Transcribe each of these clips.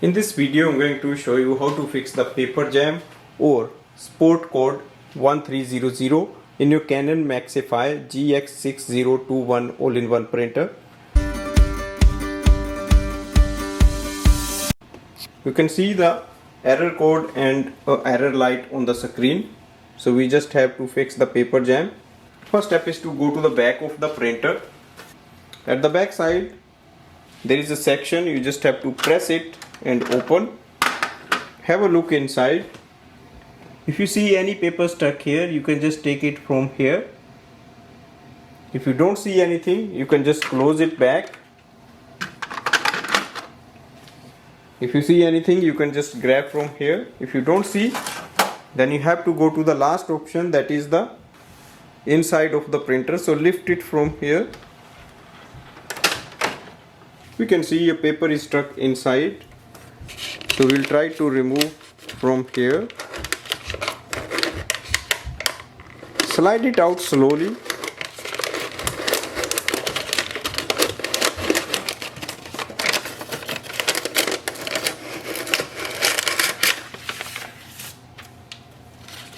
In this video, I'm going to show you how to fix the paper jam or sport code 1300 in your Canon Maxify GX6021 all-in-one printer. You can see the error code and error light on the screen. So we just have to fix the paper jam. First step is to go to the back of the printer. At the back side, there is a section. You just have to press it and open. Have a look inside. If you see any paper stuck here, you can just take it from here. If you don't see anything, you can just close it back. If you see anything, you can just grab from here. If you don't see, then you have to go to the last option, that is the inside of the printer. So lift it from here. We can see a paper is stuck inside. So we'll try to remove from here. Slide it out slowly.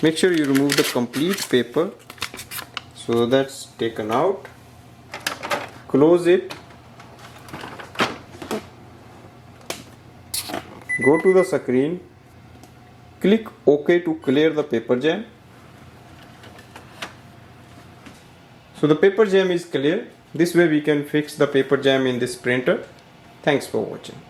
Make sure you remove the complete paper. So that's taken out. Close it. Go to the screen. Click OK to clear the paper jam. So the paper jam is clear. This way we can fix the paper jam in this printer. Thanks for watching.